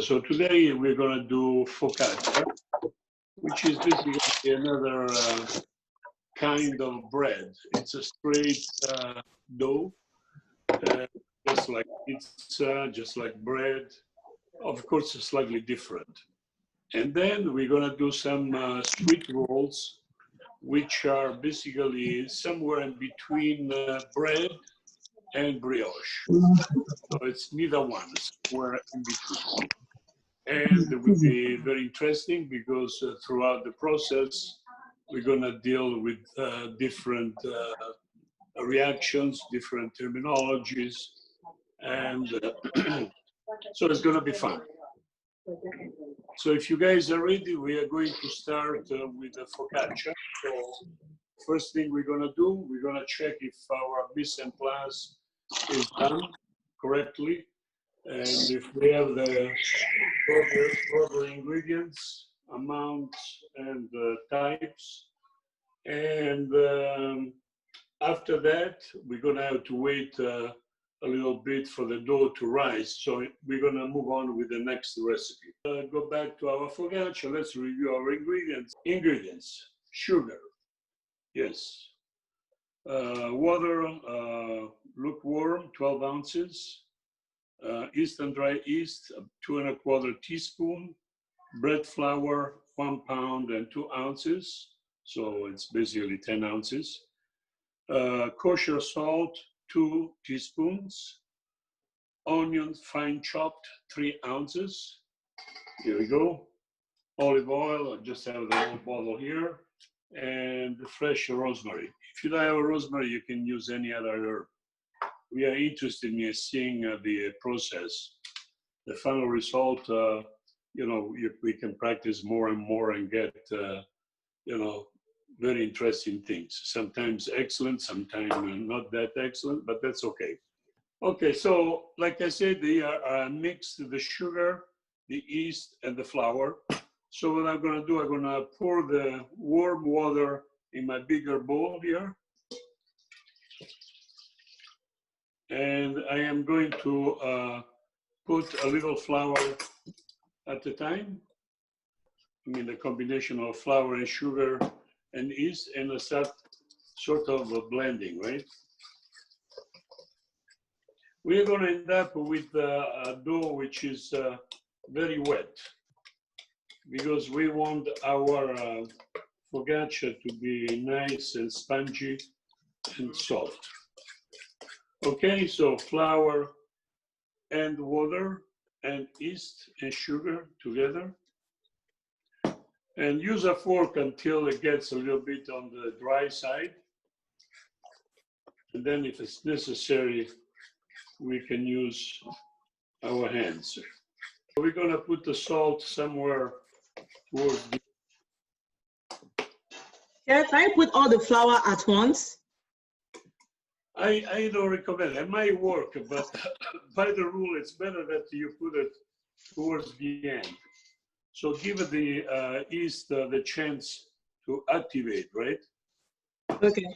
So today we're going to do focaccia, which is basically another kind of bread. It's a straight dough, just like pizza, just like bread. Of course, it's slightly different. And then we're going to do some sweet rolls, which are basically somewhere in between bread and brioche. So it's neither one, somewhere in between. And it will be very interesting because throughout the process, we're going to deal with different reactions, different terminologies, and so it's going to be fun. So if you guys are ready, we are going to start with the focaccia. So first thing we're going to do, we're going to check if our mise en place is done correctly, and if we have the proper ingredients, amounts, and types. And after that, we're going to have to wait a little bit for the dough to rise. So we're going to move on with the next recipe. Go back to our focaccia. Let's review our ingredients. Ingredients: sugar, yes. Water, lukewarm, 12 ounces. Yeast and dry yeast, 2 1/4 teaspoon. Bread flour, 1 pound and 2 ounces. So it's basically 10 ounces. Kosher salt, 2 teaspoons. Onions, fine chopped, 3 ounces. Here we go. Olive oil, I just have the whole bottle here. And fresh rosemary. If you don't have a rosemary, you can use any other herb. We are interested in seeing the process. The final result, you know, we can practice more and more and get, you know, very interesting things. Sometimes excellent, sometimes not that excellent, but that's okay. Okay, so like I said, they are mixed the sugar, the yeast, and the flour. So what I'm going to do, I'm going to pour the warm water in my bigger bowl here. And I am going to put a little flour at a time. I mean, the combination of flour and sugar and yeast, and start sort of a blending, right? We're going to end up with a dough which is very wet, because we want our focaccia to be nice and spongy and soft. Okay, so flour and water and yeast and sugar together. And use a fork until it gets a little bit on the dry side. And then if it's necessary, we can use our hands. We're going to put the salt somewhere towards the... Chef, can I put all the flour at once? I don't recommend it. It might work, but by the rule, it's better that you put it towards the end. So give the yeast the chance to activate, right? Okay.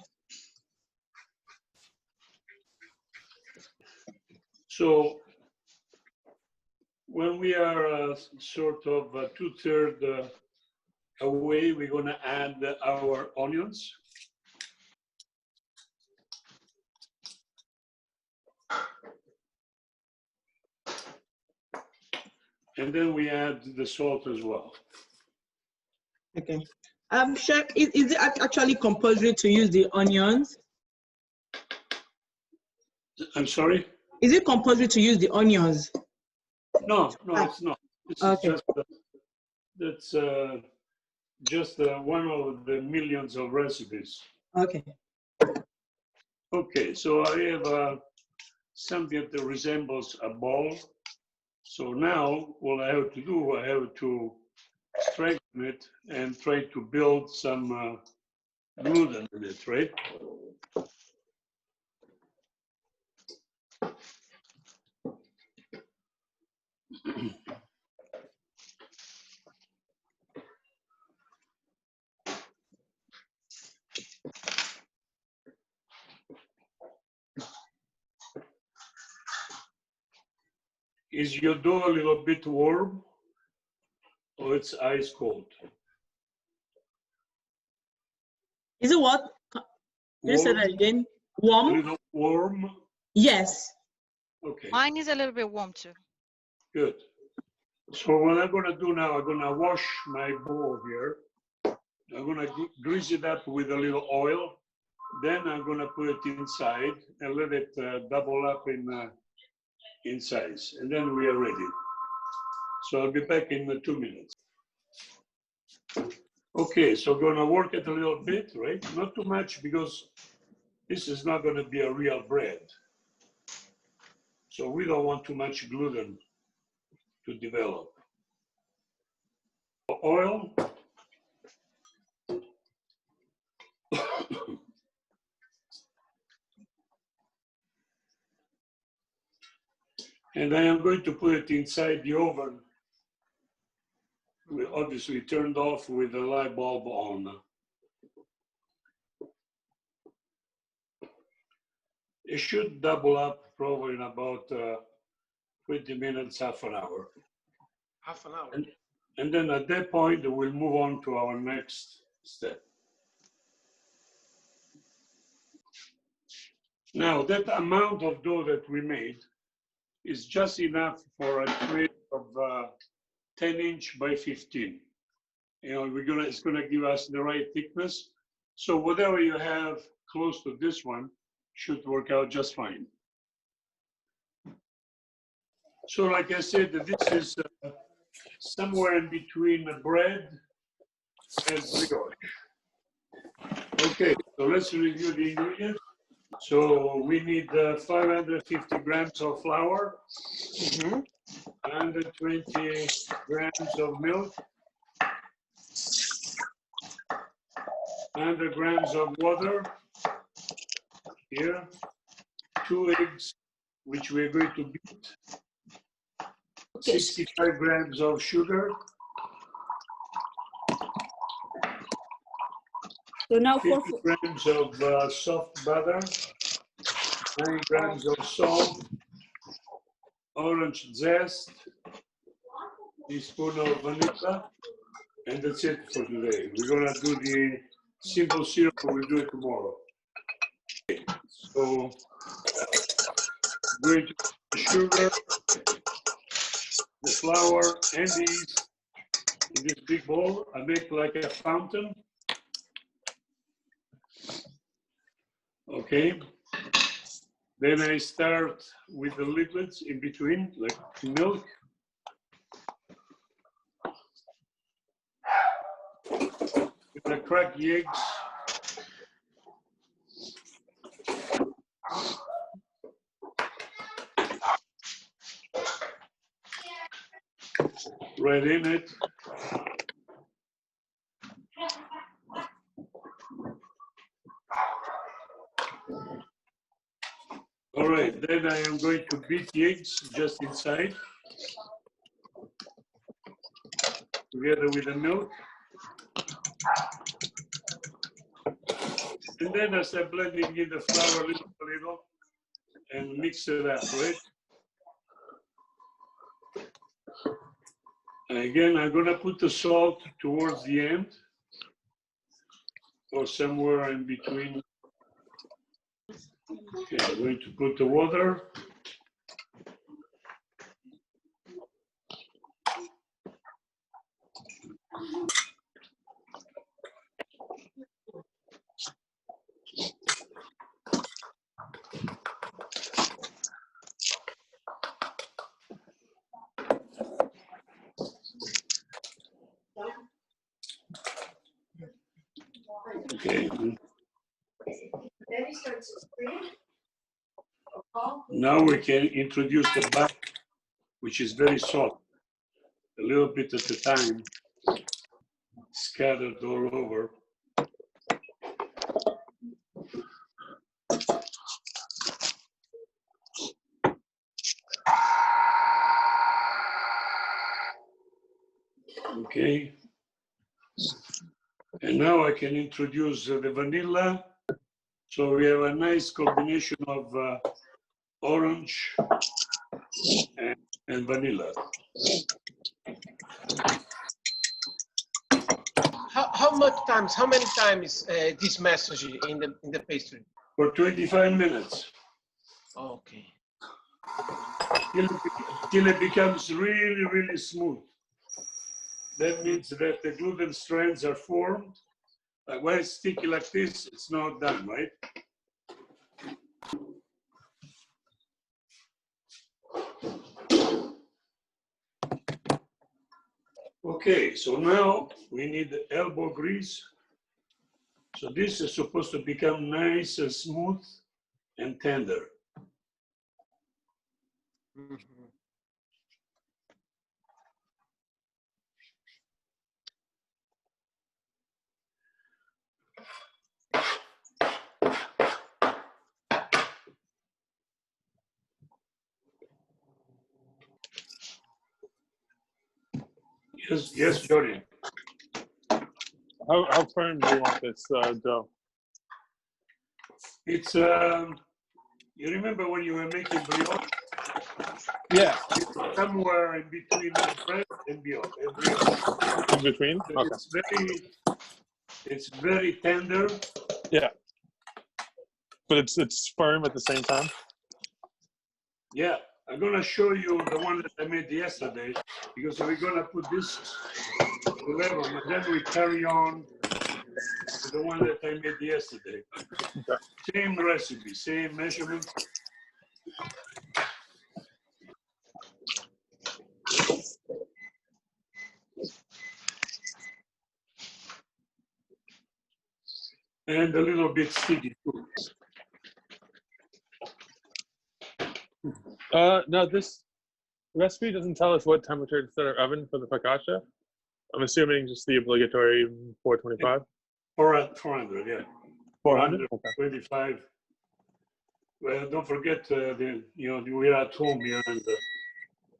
So when we are sort of 2/3 away, we're going to add our onions. And then we add the salt as well. Okay. Chef, is it actually compulsory to use the onions? I'm sorry? Is it compulsory to use the onions? No, it's not. This okay. is just one of the millions of recipes. Okay. Okay, so I have something that resembles a ball. So now what I have to do, I have to strengthen it and try to build some gluten in it, right? Is your dough a little bit warm or it's ice cold? Is it what? Can you say that again? Warm? A little warm? Yes. Okay. Mine is a little bit warm too. Good. So what I'm going to do now, I'm going to wash my bowl here. I'm going to grease it up with a little oil. Then I'm going to put it inside and let it double up in size. And then we are ready. So I'll be back in 2 minutes. Okay, so going to work it a little bit, right? Not too much because this is not going to be a real bread. So we don't want too much gluten to develop. Oil. And I am going to put it inside the oven. We obviously turned off with the light bulb on. It should double up probably in about 20 minutes, half an hour. Half an hour. And then at that point, we'll move on to our next step. Now, that amount of dough that we made is just enough for a tray of 10-inch by 15. You know, it's gonna give us the right thickness. So whatever you have close to this one should work out just fine. So like I said, this is somewhere in between bread and brioche. Okay, so let's review the ingredients. So we need 550 grams of flour, 120 grams of milk, 100 grams of water here, 2 eggs, which we're going to beat, 65 grams of sugar, So now 50 grams of soft butter, 9 grams of salt, orange zest, teaspoon of vanilla, and that's it for today. We're gonna do the simple syrup, we'll do it tomorrow. Okay. So, going to put the sugar, the flour, and the yeast in this big bowl. I make like a fountain. Okay. Then I start with the liquids in between, like milk. I'm gonna crack the eggs. Right in it. All right, then I am going to beat the eggs just inside, together with the milk. And then I start blending in the flour a little and mix it up, right? And again, I'm gonna put the salt towards the end or somewhere in between. Okay, I'm going to put the water. Okay. Now we can introduce the batter, which is very soft, a little bit at a time, scattered all over. Okay. And now I can introduce the vanilla. So we have a nice combination of orange and and vanilla. How many times this message in the pastry? For 25 minutes. Okay. Till it becomes really, really smooth. That means that the gluten strands are formed. Like when it's sticky like this, it's not done, right? Okay, so now we need the elbow grease. So this is supposed to become nice and smooth and tender. Mm-hmm. Yes, Jordan. How firm do you want this dough? It's you remember when you were making brioche? Yeah. Somewhere in between bread and brioche. In between? Okay. It's very tender. Yeah. But it's firm at the same time? Yeah. I'm gonna show you the one that I made yesterday because we're gonna put this level and then we carry on with the one that I made yesterday. Okay. Same recipe, same measurement. And a little bit sticky too. No, this recipe doesn't tell us what temperature to set our oven for the focaccia. I'm assuming just the obligatory 425. 400, yeah. 400? 425. Well, don't forget we're at home here, and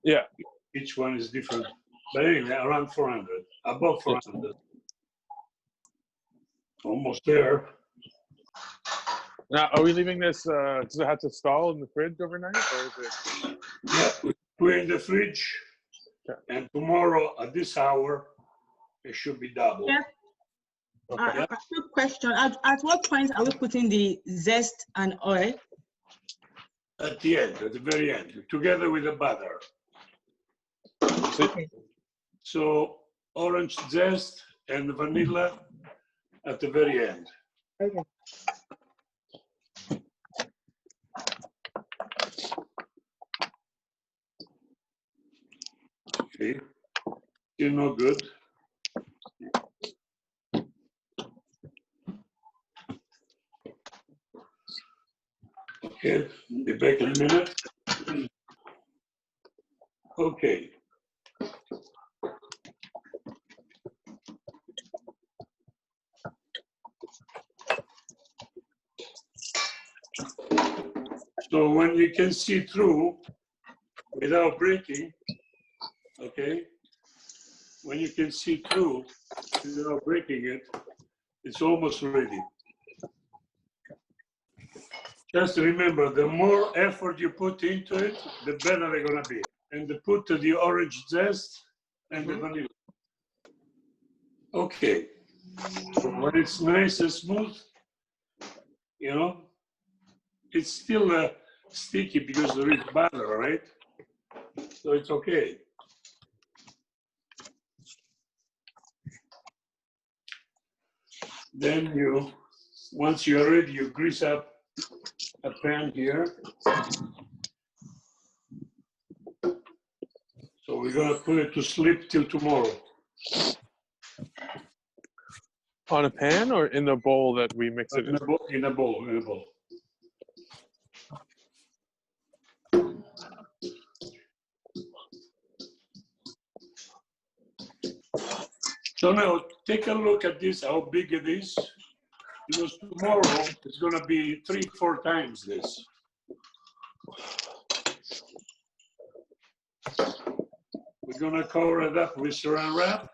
Yeah. each one is different. But anyway, around 400, above 400. Almost there. Now, are we leaving this? Does it have to stall in the fridge overnight, or is it? Yeah, put it in the fridge, and tomorrow at this hour, it should be double. Yeah. Okay. A quick question. At what point are we putting the zest and oil? At the end, at the very end, together with the butter. Okay. So orange zest and vanilla at the very end. Okay. Okay, you're not good. Okay, be back in a minute. Okay. So when you can see through without breaking, okay, when you can see through without breaking it, it's almost ready. Just remember, the more effort you put into it, the better they're gonna be. And put the orange zest and the vanilla. Okay, so when it's nice and smooth, it's still sticky because there is butter, right? So it's okay. Then once you're ready, you grease up a pan here. So we're gonna put it to sleep till tomorrow. On a pan or in the bowl that we mix it in? In a bowl. So now take a look at this, how big it is. Because tomorrow it's gonna be 3-4 times this. We're gonna cover it up with saran wrap.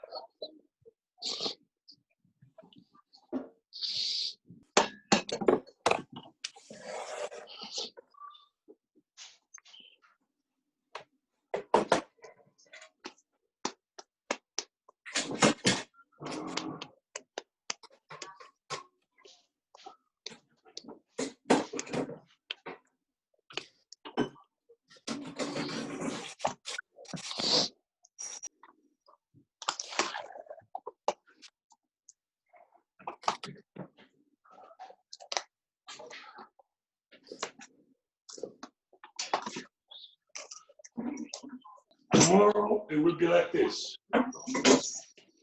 tomorrow it will be like this.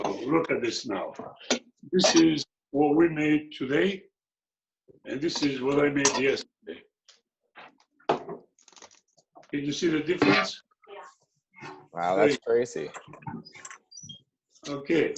Look at this now. This is what we made today, and this is what I made yesterday. Can you see the difference? Wow, that's crazy. Okay.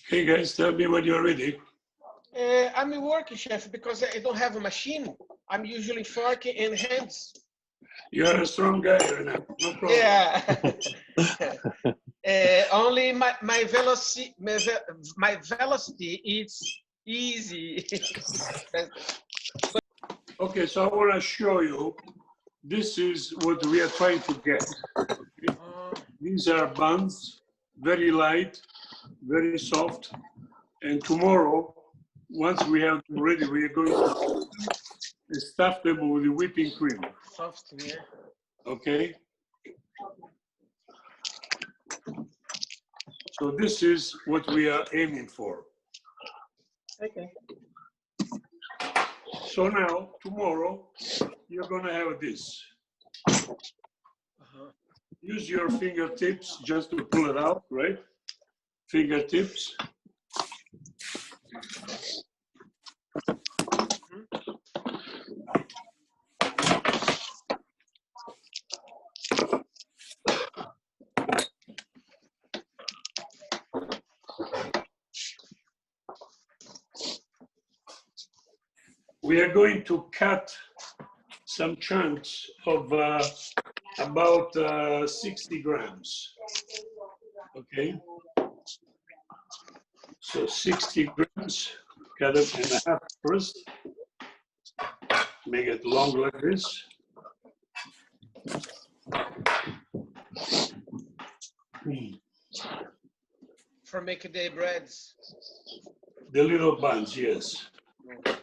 Hey guys, tell me when you're ready. I'm working, chef, because I don't have a machine. I'm usually fork and hands. You're a strong guy, Renan. No problem. Yeah. Only my velocity is easy. Okay, so I want to show you. This is what we are trying to get. These are buns, very light, very soft. And tomorrow, once we have them ready, we are going to stuff them with the whipping cream. Soft, yeah. Okay? So this is what we are aiming for. Okay. So now, tomorrow, you're going to have this. Use your fingertips just to pull it out, right? Fingertips. We are going to cut some chunks of about 60 grams. Okay? So 60 grams, cut it in half first. Make it long like this. For making the breads. The little buns, yes.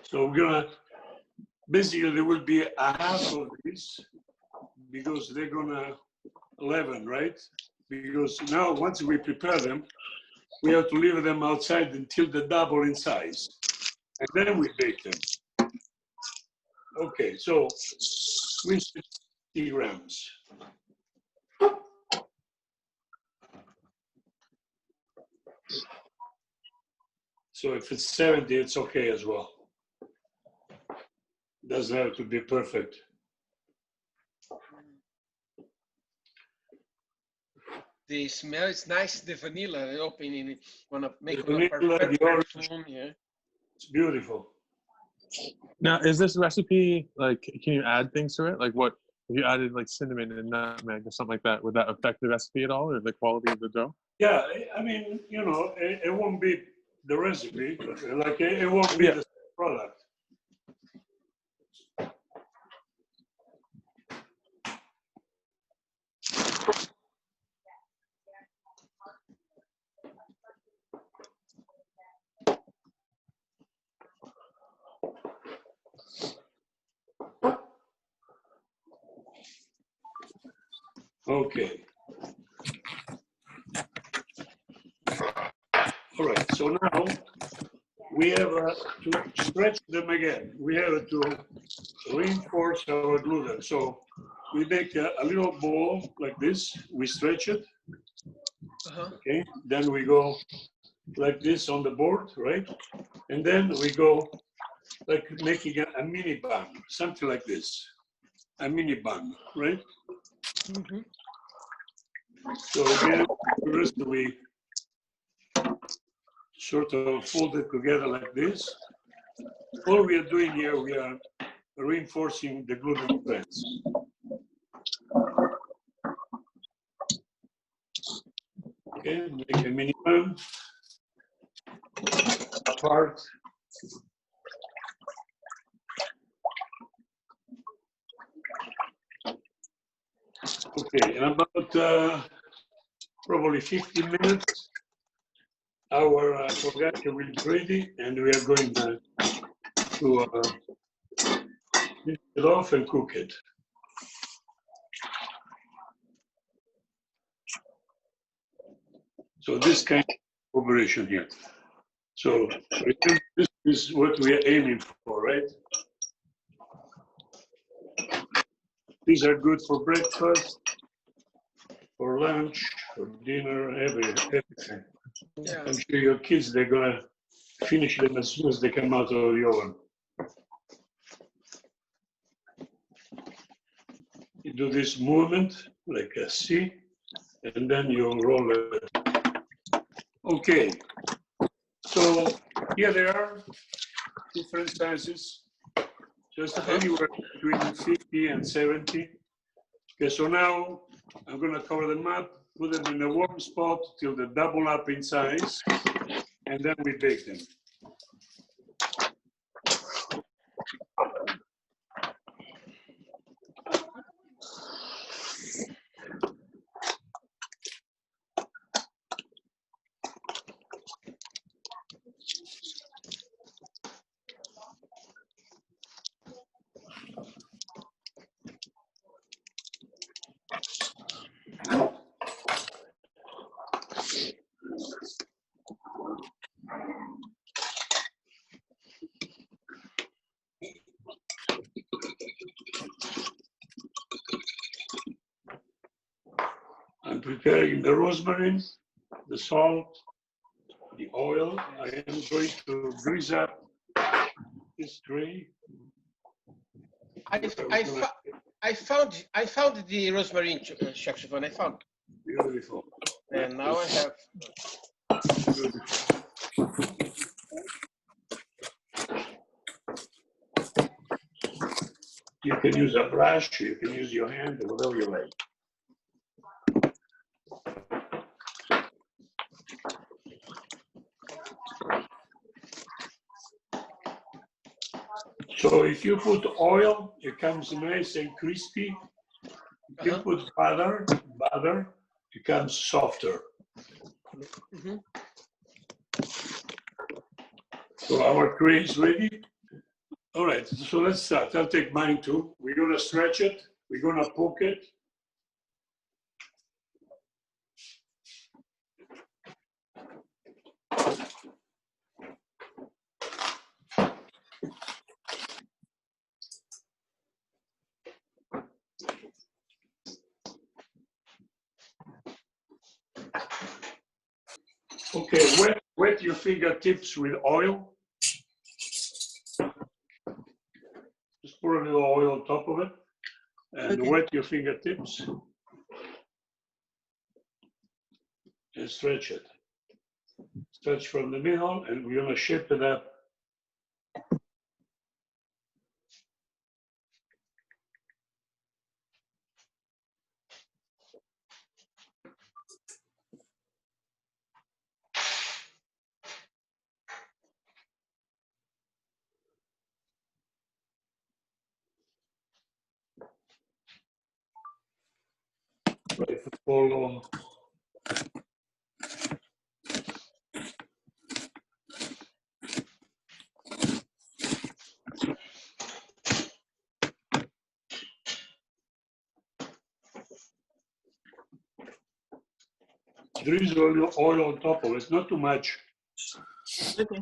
So we're gonna, basically there will be a half of this because they're gonna leaven, right? Because now once we prepare them, we have to leave them outside until they double in size. And then we bake them. Okay, so we 60 grams. So if it's 70, it's okay as well. Doesn't have to be perfect. The smell is nice, the vanilla opening it. Wanna make The a vanilla, perfect the orange. perfume, yeah. It's beautiful. Now, is this recipe, like, can you add things to it? Like what, if you added like cinnamon and nutmeg or something like that, would that affect the recipe at all or the quality of the dough? Yeah, I mean, you know, it won't be the recipe, like it won't be the product. Okay. All right, so now we have to stretch them again. We have to reinforce our gluten. So we make a little ball like this, we stretch it, okay? Then we go like this on the board, right? And then we go like making a mini bun, something like this, a mini bun, right? So again, first we sort of folded together like this. All we are doing here, we are reinforcing the gluten threads. Okay, make a minimum apart. Okay, in about probably 15 minutes, our focaccia will be ready, and we are going to lift it off and cook it. So this kind of operation here. So this is what we are aiming for, right? These are good for breakfast, for lunch, for dinner, everything. Yeah. I'm sure your kids, they're gonna finish them as soon as they come out of the oven. You do this movement like a C, and then you roll it. Okay, so here they are, different sizes, just anywhere between 50 and 70. Okay, so now I'm gonna cover them up, put them in a warm spot till they double up in size, and then we bake them. I'm preparing the rosemary, the salt, the oil. I am going to grease up this tray. I found the rosemary, Chef Giovanni. I found. Beautiful. And now I have. You can use a brush, you can use your hand, whatever you like. So if you put oil, it comes nice and crispy. If you put butter, it comes softer. So our tray is ready. All right, so let's start. I'll take mine too. We're gonna stretch it. We're gonna poke it. Okay, wet your fingertips with oil. Just pour a little oil on top of it and wet your fingertips and stretch it. Stretch from the middle, and we're gonna shape it up. Right, follow. Drizzle oil on top of it, not too much. Okay.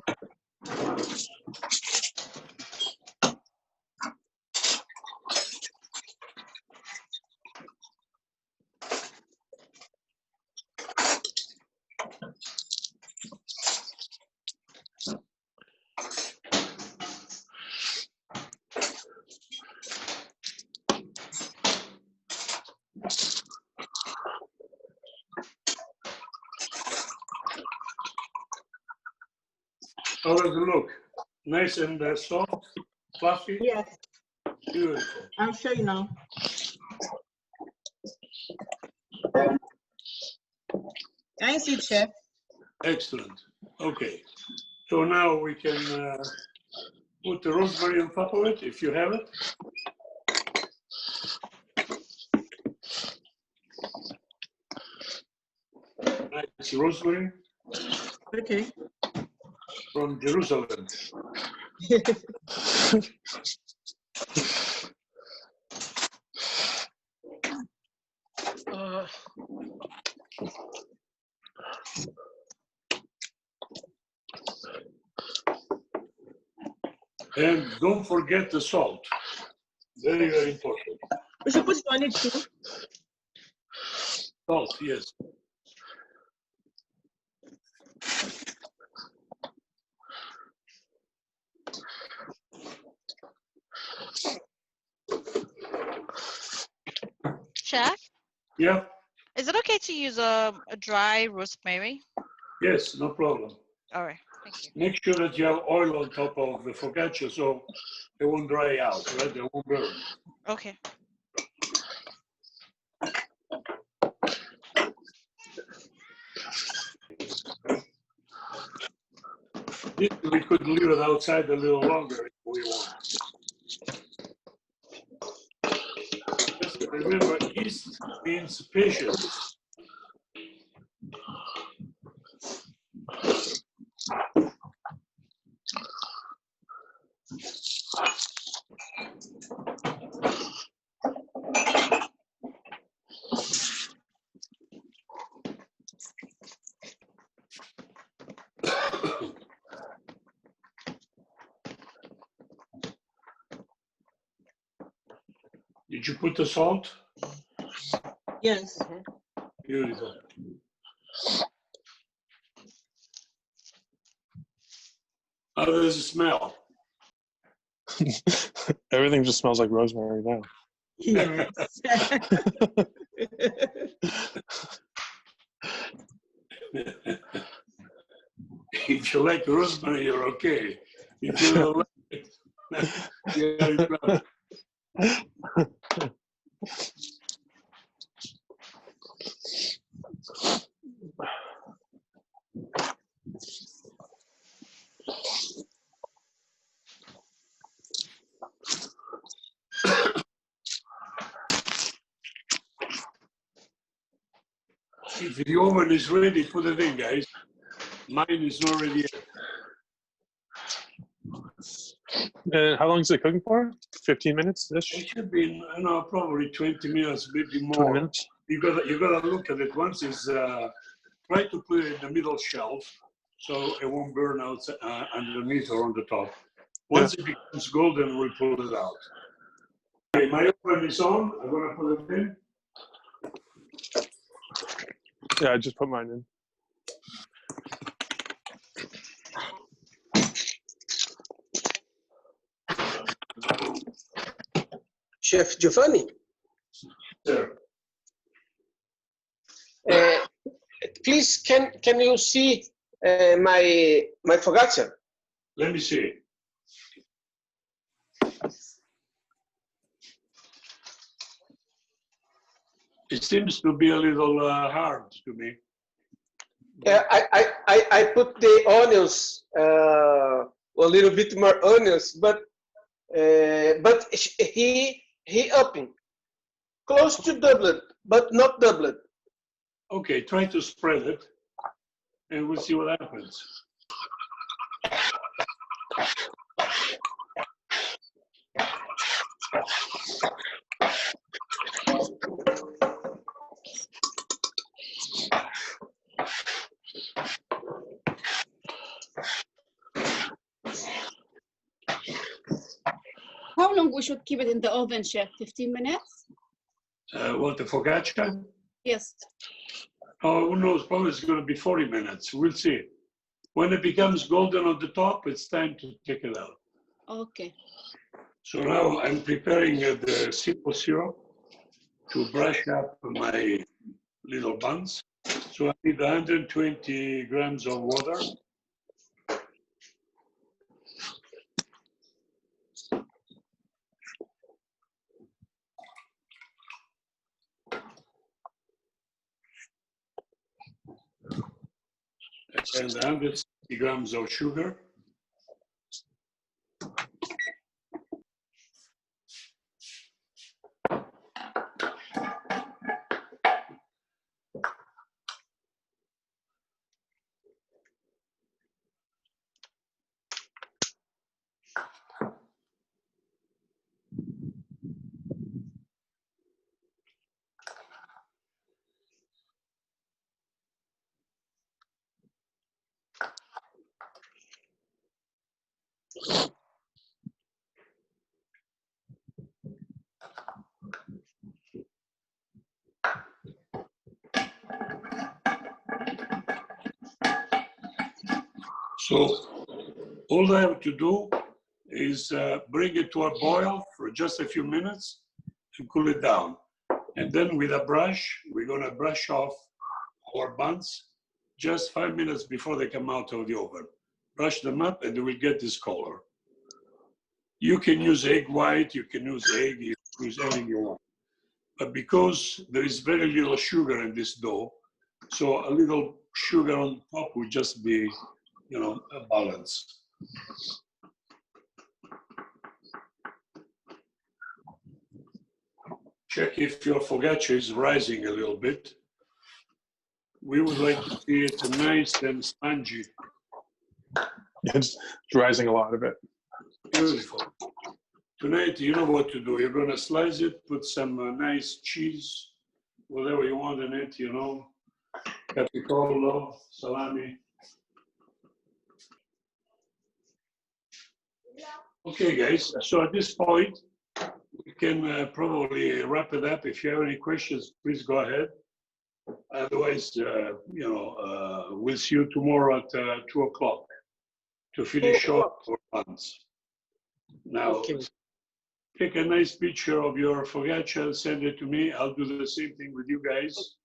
How does it look? Nice and soft, fluffy? Yes, Beautiful. I'll show you now. Can you see it, Chef? Excellent. Okay. So now we can put the rosemary on top of it, if you have it. Nice rosemary Okay. from Jerusalem. And don't forget the salt. Very, very important. We should put it on it too. Salt, yes. Chef, Yeah, is it okay to use a dry rosemary? yes, no problem. All right, thank you. Make sure that you have oil on top of the focaccia so it won't dry out, right? It won't burn. Okay. This we could leave it outside a little longer if we want. Just remember, yeast means patience. Did you put the salt? Yes. Beautiful. How does it smell? Everything just smells like rosemary now. Yes. If you like rosemary, you're okay. If you don't like it, you're in trouble. If the oven is ready, put it in, guys. Mine is not ready yet. And how long is it cooking for? 15 minutes It ish? should be, I know, probably 20 minutes, maybe 20 more. minutes? You gotta look at it. Once it's try to put it in the middle shelf so it won't burn out underneath or on the top. Once it becomes golden, we'll pull it out. Okay, my oven is on. I'm gonna put it in. Yeah, I just put mine in. Chef Giovanni, There. please can you see my focaccia? Let me see. It seems to be a little hard to me. Yeah, I put the onions a little bit more onions, but he upping close to doubled, but not doubled. Okay, try to spread it, and we'll see what happens. How long we should keep it in the oven, Chef? 15 minutes? What, the focaccia? Yes. Oh, who knows? Probably it's going to be 40 minutes. We'll see. When it becomes golden on the top, it's time to take it out. Okay. So now I'm preparing the simple syrup to brush up my little buns. So I need 120 grams of water. and 160 grams of sugar. So all I have to do is bring it to a boil for just a few minutes and cool it down. And then with a brush, we're gonna brush off our buns just 5 minutes before they come out of the oven. Brush them up and they will get this color. You can use egg white, you can use egg, you can use anything you want. But because there is very little sugar in this dough, so a little sugar on top would just be, you know, a balance. Check if your focaccia is rising a little bit. We would like to see it nice and spongy. It's rising a lot of it. Beautiful. Tonight, you know what to do. You're going to slice it, put some nice cheese, whatever you want in it, you know, capicola, salami. Okay, guys. So at this point, we can probably wrap it up. If you have any questions, please go ahead. Otherwise, you know, we'll see you tomorrow at 2 o'clock to finish off our buns. Now, Okay. take a nice picture of your focaccia, send it to me. I'll do the same thing with you guys.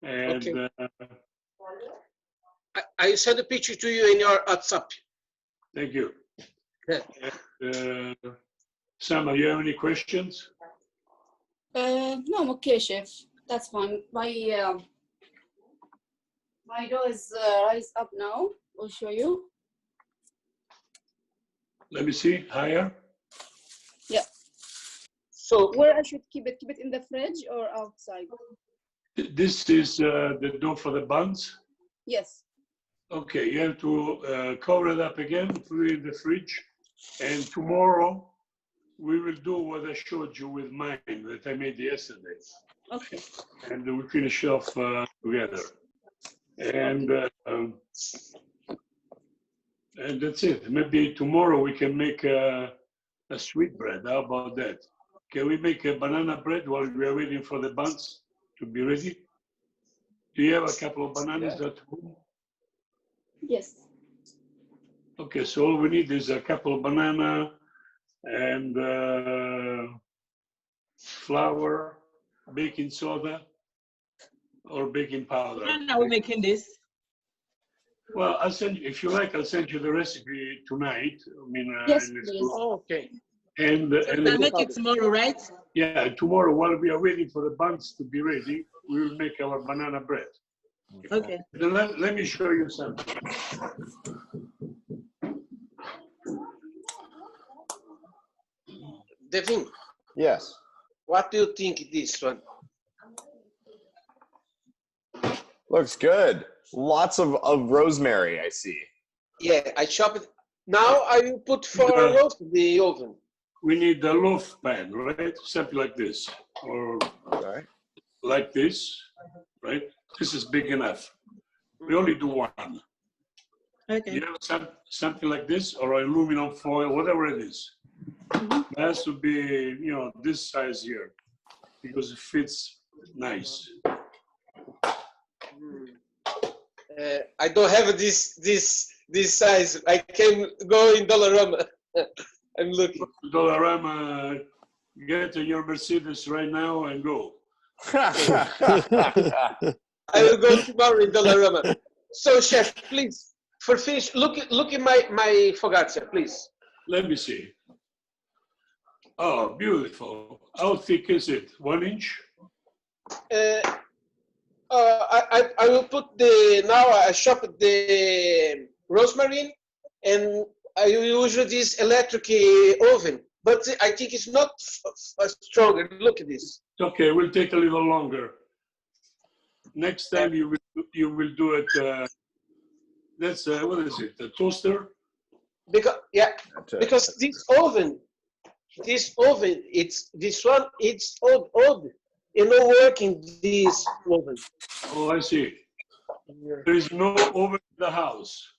And Okay. I send a picture to you in your WhatsApp. thank you. Yeah. Sam, do you have any questions? No, I'm okay, chef. That's fine. My dough is rise up now. I'll show you. Let me see, higher. Yeah. So Where I should keep it? Keep it in the fridge or outside? This is the dough for the buns. Yes. Okay, you have to cover it up again, put it in the fridge. And tomorrow, we will do what I showed you with mine that I made yesterday. Okay. And we finish off together. And that's it. Maybe tomorrow we can make a sweet bread. How about that? Can we make a banana bread while we are waiting for the buns to be ready? Do you have a couple of bananas at home? Yes. Okay, so all we need is a couple of banana and flour, baking soda, or baking powder. When are we making this? Well, I'll send you, if you like, I'll send you the recipe tonight. I mean, Yes, and it's please. good. oh, okay. And I'll make it tomorrow, right? yeah, tomorrow while we are waiting for the buns to be ready, we will make our banana bread. Okay. Then let me show you something. Devin, Yes. what do you think this one? Looks good. Lots of rosemary, I see. Yeah, I chop it. Now I will put for Yeah. roast in the oven. We need a loaf pan, right? Something like this, or Okay. like this, right? This is big enough. We only do one. Okay. You have something like this, or aluminum foil, whatever it is. It has to be, you know, this size here, because it fits nice. I don't have this size. I can go in Dollarama. I'm looking. Dollarama, get in your Mercedes right now and go. I will go tomorrow in Dollarama. So, chef, please, for fish, look at my focaccia, please. Let me see. Oh, beautiful. How thick is it? 1 inch? I will put now I shop the rosemary, and I use this electric oven, but I think it's not stronger. Look at this. Okay, we'll take a little longer. Next time you will do it. That's what is it? A toaster? Because this oven, this one, it's old. You know, working this oven. Oh, I see. There is no oven in the house.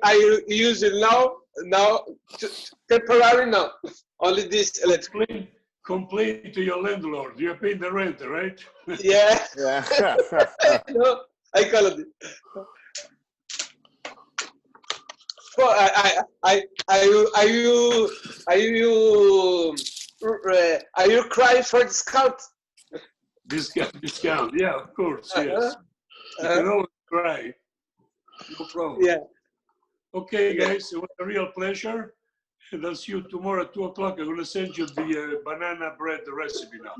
I use it now temporary now. Only this electric. Complain to your landlord. You're paying the rent, right? Yeah. Yeah. No, I call it. Well, are you crying for discount? Discount. Yeah, of course. Yes. You can always try. No problem. Yeah. Okay, guys, it was a real pleasure. And I'll see you tomorrow at 2 o'clock. I'm going to send you the banana bread recipe now.